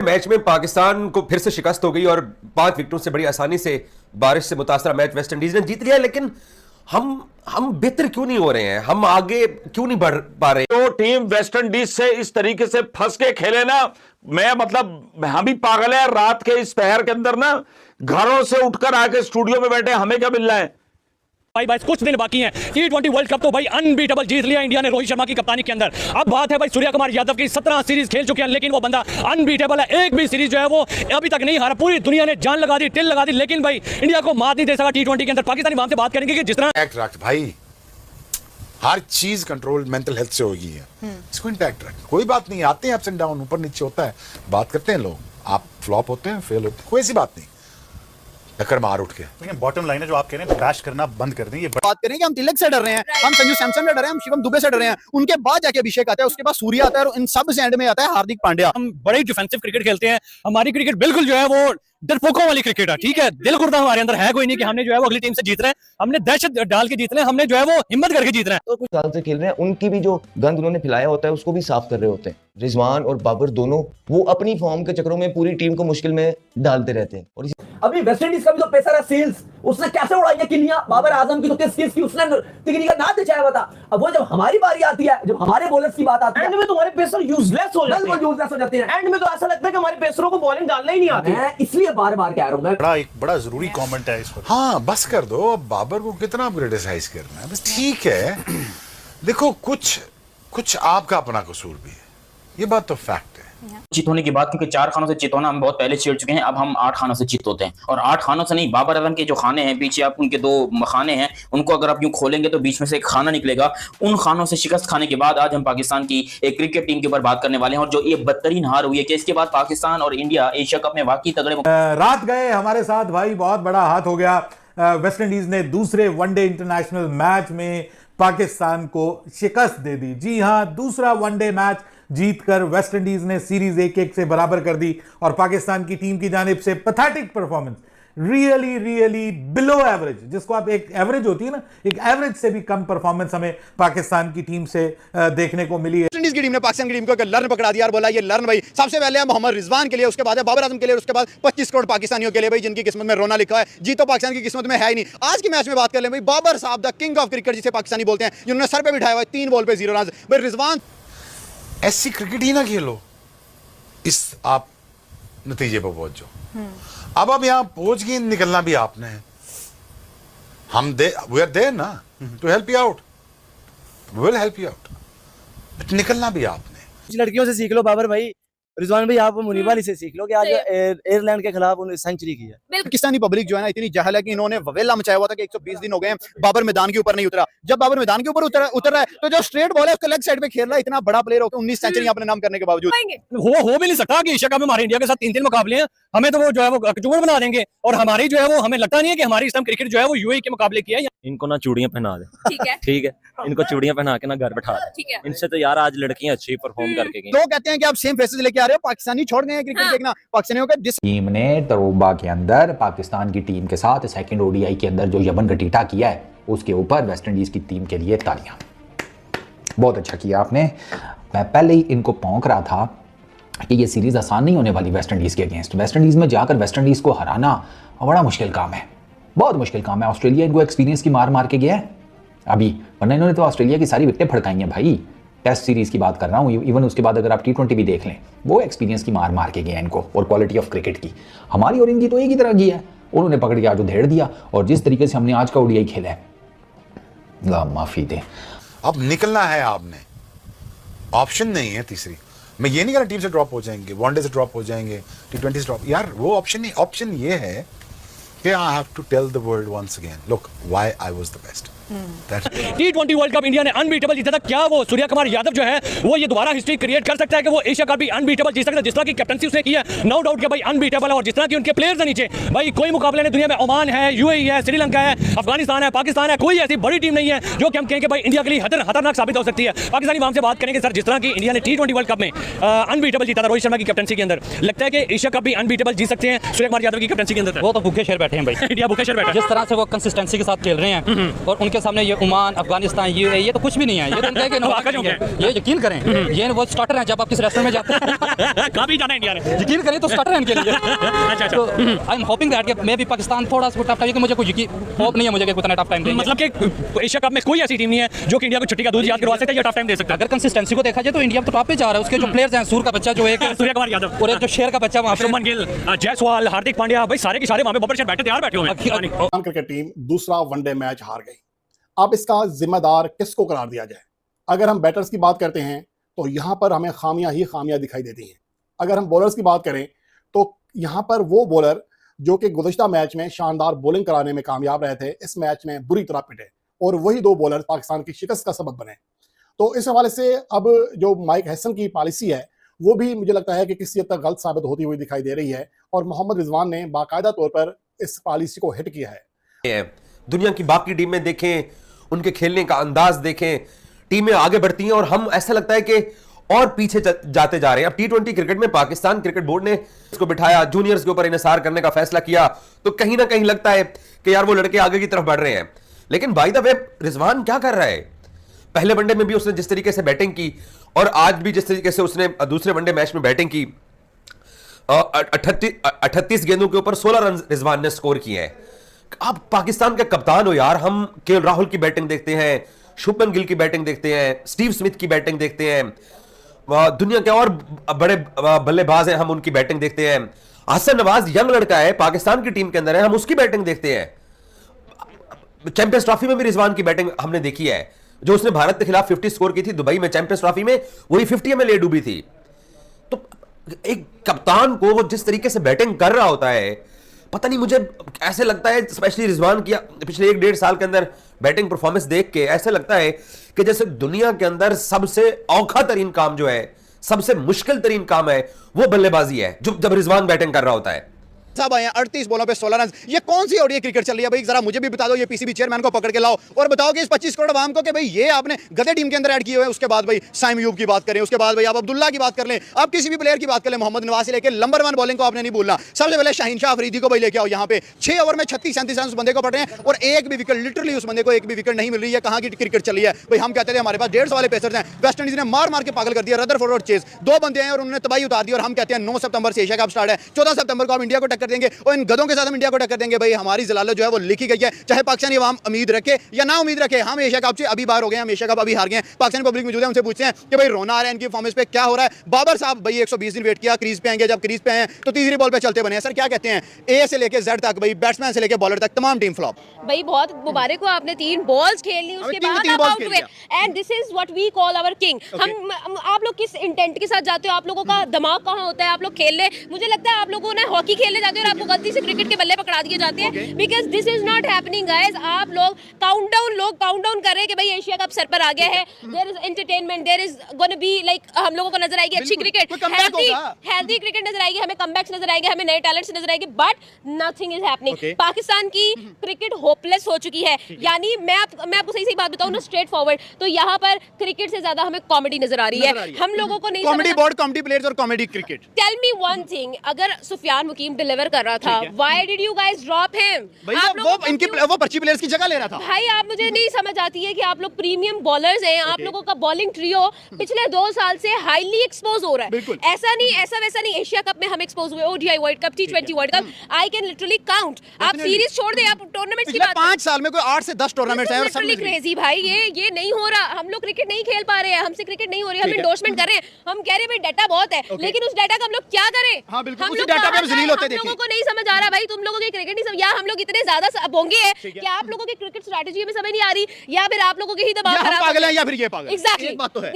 Match में पाकिस्तान को फिर से शिकस्त हो गई और 5 विकेटों से बड़ी आसानी से बारिश से मुतासरा मैच वेस्ट इंडीज ने जीत लिया। लेकिन हम बेहतर क्यों नहीं हो रहे हैं, हम आगे क्यों नहीं बढ़ पा रहे? तो टीम वेस्ट इंडीज से इस तरीके से फंस के खेले ना, मैं मतलब हम भी पागल है। रात के इस पहर के अंदर ना घरों से उठकर आके स्टूडियो में बैठे, हमें क्या मिल रहा है भाई बस कुछ दिन बाकी हैं। T20 वर्ल्ड कप तो भाई अनबीटेबल जीत लिया इंडिया ने रोहित शर्मा की कप्तानी के अंदर। अब बात है भाई सूर्य कुमार यादव की 17 सीरीज खेल चुके हैं, लेकिन वो बंदा अनबीटेबल है। एक भी सीरीज जो है वो अभी तक नहीं हारा। पूरी दुनिया ने जान लगा दी, टिल लगा दी, लेकिन भाई इंडिया को मात नहीं दे सका T20 के अंदर। पाकिस्तानी वहां से बात करेंगे कि जिस तरह एक्ट रख भाई, हर चीज कंट्रोल मेंटल हेल्थ से होगी है। इसको इंटैक्ट रख, कोई बात नहीं, आते हैं अप्स एंड डाउन, ऊपर नीचे होता है, बात करते हैं लोग, आप फ्लॉप होते हैं, फेल होते हैं, कोई ऐसी बात नहीं। टक्कर मार उठ के बॉटम लाइन है जो आप कह रहे हैं क्रैश करना बंद कर दें। ये बात करें कि हम तिलक से डर रहे हैं, हम संजू सैमसन से डर रहे हैं, हम शिवम दुबे से डर रहे हैं, उनके बाद जाके अभिषेक आता है, उसके बाद सूर्य आता है और इन सब से एंड में आता है हार्दिक पांड्या। हम बड़े डिफेंसिव क्रिकेट खेलते हैं। हमारी क्रिकेट बिल्कुल जो है वो डरपोकों वाली क्रिकेट है, ठीक है। दिल गुर्दा हमारे अंदर है कोई नहीं कि हमने जो है वो अगली टीम से जीत रहे हैं, हमने दहशत डाल के जीत रहे हैं, हमने जो है वो हिम्मत करके जीत रहे हैं। तो कुछ साल से खेल रहे हैं, उनकी भी जो गंद उन्होंने फैलाया होता है उसको भी साफ कर रहे होते हैं। रिजवान और बाबर दोनों वो अपनी फॉर्म के चक्करों में पूरी टीम को मुश्किल में डालते रहते हैं। और अभी वेस्ट इंडीज का भी तो पेसर है सील्स, उसने कैसे उड़ाई है किलियां। बाबर आजम की तो किस चीज की उसने तिगनी का नाम दिखाया हुआ था। अब वो जब हमारी बारी आती है, जब हमारे बॉलर्स की बात आती है, एंड में तुम्हारे पेसर यूजलेस हो जाते हैं, यूजलेस हो जाते हैं। एंड में तो ऐसा लगता है कि हमारे पेसरों को बॉलिंग डालना ही नहीं आती है। इसलिए बार-बार कह रहा हूं मैं, एक बड़ा जरूरी कमेंट है इस पर। हाँ बस कर दो, अब बाबर को कितना आप क्रिटिसाइज करना है, बस ठीक है। देखो कुछ आपका अपना कसूर भी है, ये बात तो फैक्ट है। चित होने की बात, क्योंकि 4 खानों से चित होना हम बहुत पहले छेड़ चुके हैं, अब हम 8 खानों से चित होते हैं। और 8 खानों से नहीं, बाबर आजम के जो खाने हैं पीछे, आप उनके 2 खाने हैं, उनको अगर आप यूं खोलेंगे तो बीच में से एक खाना निकलेगा। उन खानों से शिकस्त खाने के बाद आज हम पाकिस्तान की एक क्रिकेट टीम के ऊपर बात करने वाले हैं, और जो ये बदतरीन हार हुई है कि इसके बाद पाकिस्तान और इंडिया एशिया कप में वाकई तगड़े रात गए हमारे साथ भाई, बहुत बड़ा हाथ हो गया। वेस्ट इंडीज ने दूसरे वनडे इंटरनेशनल मैच में पाकिस्तान को शिकस्त दे दी। जी हां, दूसरा वनडे मैच जीतकर वेस्ट इंडीज ने सीरीज 1-1 से बराबर कर दी और पाकिस्तान की टीम की जानिब से pathetic performance, really below average, जिसको आप एक एवरेज होती है ना, एक एवरेज से भी कम परफॉर्मेंस हमें पाकिस्तान की टीम से देखने को मिली है। वेस्ट इंडीज की टीम ने पाकिस्तान की टीम को लर्न पकड़ा दिया और बोला ये लर्न भाई सबसे पहले है मोहम्मद रिजवान के लिए, उसके बाद है बाबर आजम के लिए, उसके बाद 25 करोड़ पाकिस्तानियों के लिए भाई, जिनकी किस्मत में रोना लिखा है। जीतो पाकिस्तान की किस्मत में है ही नहीं। आज के मैच में बात कर ले भाई, बाबर साहब द किंग ऑफ क्रिकेट जिसे पाकिस्तानी बोलते हैं, जिन्होंने सर पे बिठाया हुआ 3 बॉल पे 0 रन। भाई रिजवान ऐसी क्रिकेट ही ना खेलो, इस आप नतीजे पर पहुंच जाओ। अब यहां पहुंच गए, निकलना भी आपने है। वी आर देयर ना to help you out, will help you out, निकलना भी आपने। लड़कियों से सीख लो बाबर भाई, रिजवान भाई आप मुनीब अली से सीख लो कि आज एयरलैंड के खिलाफ उन्होंने सेंचुरी की है। पाकिस्तानी पब्लिक जो है ना इतनी जहल है कि इन्होंने ववेला मचाया हुआ था कि 120 दिन हो गए बाबर मैदान के ऊपर नहीं उतरा। जब बाबर मैदान के ऊपर उतर रहा है तो जो स्ट्रेट बॉल है उसको लेग साइड पे खेल रहा है। इतना बड़ा प्लेयर होकर 19 सेंचुरी अपने नाम करने के बावजूद हो भी नहीं सकता कि एशिया कप में हमारे इंडिया के साथ 3-3 मुकाबले हैं, हमें तो वो जो है वो कचूर बना देंगे। और हमारी जो है वो, हमें लगता नहीं है कि हमारी इस टाइम क्रिकेट जो है वो यूएई के मुकाबले की है। इनको ना चूड़ियां पहना दे, ठीक है, इनको चूड़ियां पहना के ना घर बैठा दे। इनसे तो यार आज लड़कियां अच्छी परफॉर्म करके गई। लोग कहते हैं कि आप सेम फेसेस लेके आ रहे हो, पाकिस्तानी छोड़ गए हैं क्रिकेट देखना। पाकिस्तानियों का टीम ने तरोबा के अंदर पाकिस्तान की टीम के साथ सेकंड ओडीआई के अंदर जो यमन गटीटा किया है, उसके ऊपर वेस्ट इंडीज की टीम के लिए तालियां। बहुत अच्छा किया आपने। मैं पहले ही इनको भौंक रहा था कि ये सीरीज आसान नहीं होने वाली वेस्ट इंडीज के अगेंस्ट। वेस्ट इंडीज में जाकर वेस्ट इंडीज को हराना बड़ा मुश्किल काम है, बहुत मुश्किल काम है। ऑस्ट्रेलिया इनको एक्सपीरियंस की मार के गया है अभी, वरना इन्होंने तो ऑस्ट्रेलिया की सारी विकेटें फड़काई हैं भाई। टेस्ट सीरीज की बात कर रहा हूँ, इवन उसके बाद अगर आप T20 भी देख लें, वो एक्सपीरियंस की मार के गए हैं इनको, और क्वालिटी ऑफ क्रिकेट की हमारी और इनकी तो एक ही तरह की है। उन्होंने पकड़ के आज उधेड़ दिया, और जिस तरीके से हमने आज का ओडीआई खेला है, माफी दे। अब निकलना है आपने, ऑप्शन नहीं है तीसरी। मैं ये नहीं कह रहा टीम से ड्रॉप हो जाएंगे, वनडे से ड्रॉप हो जाएंगे, T20 से ड्रॉप, यार वो ऑप्शन नहीं। ऑप्शन ये है कि I have to tell the world once again, look why I was the best. T20 world cup India ने अनबीटेबल जीता था। क्या वो सूर्य कुमार यादव जो है वो ये दोबारा हिस्ट्री क्रिएट कर सकता है कि वो एशिया कप भी अनबीटेबल जीत सकता है? जिस तरह की कैप्टनसी उसने की है, नो डाउट कि भाई अनबीटेबल है। और जिस तरह की उनके प्लेयर्स है नीचे, भाई कोई मुकाबले नहीं दुनिया में। ओमान है, यूएई है, श्रीलंका है, अफगानिस्तान है, पाकिस्तान है, कोई ऐसी बड़ी टीम नहीं है जो कि हम कहें कि भाई इंडिया के लिए खतरनाक साबित हो सकती है। पाकिस्तानी वहां से बात करेंगे सर, जिस तरह की इंडिया ने T20 वर्ल्ड कप में अनबीटेबल जीता था रोहित शर्मा की कैप्टनसी के अंदर, लगता है कि एशिया कप भी अनबीटेबल जीत सकते हैं सूर्य कुमार यादव की कैप्टनसी के अंदर? वो तो भूखे शेर बैठे बैठे हैं भाई, इंडिया भूखे बैठे। जिस तरह से वो कंसिस्टेंसी के साथ खेल रहे हैं और उनके सामने ये ओमान, अफगानिस्तान, ये तो कुछ भी नहीं है। ये तो उनका है कि ये यकीन करें, ये वो स्टार्टर हैं। जब आप किसी रेस्टोरेंट में जाते हैं कहाँ भी जाना है इंडिया ने, यकीन करें तो स्टार्टर हैं इनके लिए। अच्छा तो आई एम होपिंग दैट कि मे बी पाकिस्तान थोड़ा सा टफ टाइम, मुझे कोई होप नहीं है मुझे कि उतना टफ टाइम देंगे। मतलब कि एशिया कप में कोई ऐसी टीम नहीं है जो कि इंडिया को छुट्टी का दूध याद करवा सकता है या टफ टाइम दे सकता है। अगर कंसिस्टेंसी को देखा जाए तो इंडिया तो टॉप पे जा रहा है। उसके जो प्लेयर्स हैं, सूर का बच्चा जो एक सूर्य कुमार यादव और एक जो शेर का बच्चा वहाँ पे, शुभमन गिल, जायसवाल, हार्दिक पांड्या, भाई सारे के सारे वहाँ पे बबर बैठे तैयार बैठे हुए हैं। क्रिकेट टीम दूसरा वनडे मैच हार गई। अब इसका जिम्मेदार किसको करार दिया जाए? अगर हम बैटर्स की बात करते हैं तो यहाँ पर हमें खामियां ही खामियां दिखाई देती हैं। अगर हम बॉलर्स की बात करें तो यहाँ पर वो बॉलर जो कि गुज़िश्ता मैच में शानदार बॉलिंग कराने में कामयाब रहे थे, इस मैच में बुरी तरह पिटे और वही दो बॉलर पाकिस्तान की शिकस्त का सबब बने। तो इस हवाले से अब जो माइक हैसन की पॉलिसी है वो भी मुझे लगता है कि किसी हद तक गलत साबित होती हुई दिखाई दे रही है और मोहम्मद रिजवान ने बाकायदा तौर पर इस पॉलिसी को हिट किया है। दुनिया की बाकी टीमें देखें, उनके खेलने का अंदाज देखें, टीमें आगे बढ़ती हैं और हम ऐसा लगता है कि और पीछे जाते जा रहे हैं। अब T20 क्रिकेट में पाकिस्तान क्रिकेट बोर्ड ने इसको बिठाया, जूनियर्स के ऊपर इन्हिसार करने का फैसला किया, तो कहीं ना कहीं लगता है कि यार वो लड़के आगे की तरफ बढ़ रहे हैं। लेकिन बाय द वे रिजवान क्या कर रहा है? पहले वनडे में भी उसने जिस तरीके से बैटिंग की और आज भी जिस तरीके से उसने दूसरे वनडे मैच में बैटिंग की, 38 गेंदों के ऊपर 16 रन रिजवान ने स्कोर किए हैं। आप पाकिस्तान के कप्तान हो यार। हम केएल राहुल की बैटिंग देखते हैं, शुभमन गिल की बैटिंग देखते हैं, स्टीव स्मिथ की बैटिंग देखते हैं, दुनिया के और बड़े बल्लेबाज हैं, हम उनकी बैटिंग देखते हैं। हसन नवाज यंग लड़का है, पाकिस्तान की टीम के अंदर है, हम उसकी बैटिंग देखते हैं। चैंपियंस ट्रॉफी में भी रिजवान की बैटिंग हमने देखी है, जो उसने भारत के खिलाफ 50 स्कोर की थी दुबई में चैंपियंस ट्रॉफी में, वही 50 में ले डूबी थी। तो एक कप्तान को वो जिस तरीके से बैटिंग कर रहा होता है, पता नहीं, मुझे ऐसे लगता है स्पेशली रिजवान की पिछले 1-1.5 साल के अंदर बैटिंग परफॉर्मेंस देख के ऐसे लगता है कि जैसे दुनिया के अंदर सबसे औखा तरीन काम जो है, सबसे मुश्किल तरीन काम है, वो बल्लेबाजी है जब रिजवान बैटिंग कर रहा होता है। साहब आए हैं 38 बॉलों पे 16 रन। ये कौन सी ओडीआई क्रिकेट चल रही है भाई? जरा मुझे भी बता दो, ये पीसीबी चेयरमैन को पकड़ के लाओ और बताओ कि इस 25 करोड़ आवाम को कि भाई ये आपने गधे टीम के अंदर ऐड किए हुए हैं। उसके बाद भाई साइम अयूब की बात करें, उसके बाद भाई आप अब्दुल्ला की बात कर लें, आप किसी भी प्लेयर की बात कर लें, मोहम्मद नवाज से लेकर नंबर 1 बॉलिंग को आपने नहीं भूलना। सबसे पहले शाहीन शाह अफरीदी को भाई लेके आओ यहाँ पे। 6 ओवर में 36-37 रन उस बंदे को पड़ रहे हैं और एक भी विकेट, लिटरली उस बंदे को एक भी विकेट नहीं मिल रही है। कहाँ की क्रिकेट चली है भाई? हम कहते थे हमारे पास 150 वाले पेसर्स हैं, वेस्ट इंडीज ने मार मार के पागल कर दिया। रदरफोर्ड और चेज 2 बंदे हैं और उन्होंने तबाही उतार दी और हम कहते हैं 9 सितंबर से एशिया कप स्टार्ट है, 14 सितंबर को हम इंडिया को टक्कर देंगे और इन गधों के साथ हम इंडिया को टक्कर देंगे। भाई हमारी जलालत जो है वो लिखी गई है, चाहे पाकिस्तानी अवाम उम्मीद रखे या ना उम्मीद रखे। हम एशिया कप से अभी बाहर हो गए, हम एशिया कप अभी हार गए हैं। पाकिस्तानी पब्लिक मौजूद है, उनसे पूछते हैं कि भाई रोना आ रहा है इनकी परफॉर्मेंस पे, क्या हो रहा है? बाबर साहब भाई 120 दिन वेट किया, क्रीज पे आएंगे, जब क्रीज पे आए तो तीसरी बॉल पे चलते बने। सर क्या कहते हैं? ए से लेके जेड तक भाई, बैट्समैन से लेके बॉलर तक तमाम टीम फ्लॉप। भाई बहुत मुबारक हो, आपने 3 बॉल्स खेल ली, उसके बाद आप आउट हुए and this is what we call our king. हम आप लोग किस इंटेंट के साथ जाते हो? आप लोगों का दिमाग कहाँ होता है? आप लोग खेल ले, मुझे लगता है आप लोगों ने हॉकी खेलने जाते हो और आपको गलती से क्रिकेट के बल्ले पकड़ा दिए जाते हैं, because this is not happening guys. आप लोग काउंटडाउन कर रहे हैं कि भाई एशिया कप सर पर आ गया है, there is entertainment, there is gonna be like हम लोगों को नजर आएगी अच्छी क्रिकेट, हेल्दी क्रिकेट नजर आएगी, हमें कमबैक्स नजर आएंगे, हमें नए टैलेंट्स नजर आएंगे, but nothing is happening. Pakistan की क्रिकेट होपलेस हो चुकी है। यानी मैं आपको सही बात बताऊं ना, स्ट्रेट फॉरवर्ड, तो यहाँ पर क्रिकेट से ज्यादा हमें कॉमेडी नजर आ रही है। हम लोगों को नहीं, कॉमेडी बोर्ड, कॉमेडी प्लेयर्स और comedy cricket. Tell me one thing, अगर सुफियान मुकीम डिलीवर कर रहा था, why did you guys drop him? वो पर्ची प्लेयर्स की जगह ले रहा था। भाई आप मुझे नहीं समझ आती है कि आप लोग प्रीमियम बॉलर्स हैं, आप लोगों का बॉलिंग ट्रियो पिछले 2 साल से हाईली एक्सपोज हो रहा है। ऐसा नहीं, ऐसा वैसा नहीं, एशिया कप में हम एक्सपोज हुए, ODI world cup, T20 world cup, I can literally count. आप सीरीज छोड़ दे, आप टूर्नामेंट्स की बात, 5 साल में कोई 8 से 10 टूर्नामेंट्स हैं और सब क्रेजी भाई। ये नहीं हो रहा, हम लोग क्रिकेट नहीं खेल पा रहे हैं, हमसे क्रिकेट नहीं हो रही, हम एंडोर्समेंट कर रहे हैं, हम कह रहे हैं भाई डाटा बहुत है, लेकिन उस डाटा का हम लोग क्या करें? हम लोग डाटा पे हम जलील होते देखिए, हम लोगों को नहीं समझ आ रहा भाई, तुम लोगों की क्रिकेट नहीं समझ, या हम लोग इतने ज्यादा बोंगे हैं कि आप लोगों की क्रिकेट स्ट्रेटजी में समझ नहीं आ रही, या फिर आप लोगों की ही दबाव पागल है या फिर ये पागल। एग्जैक्टली, बात तो है।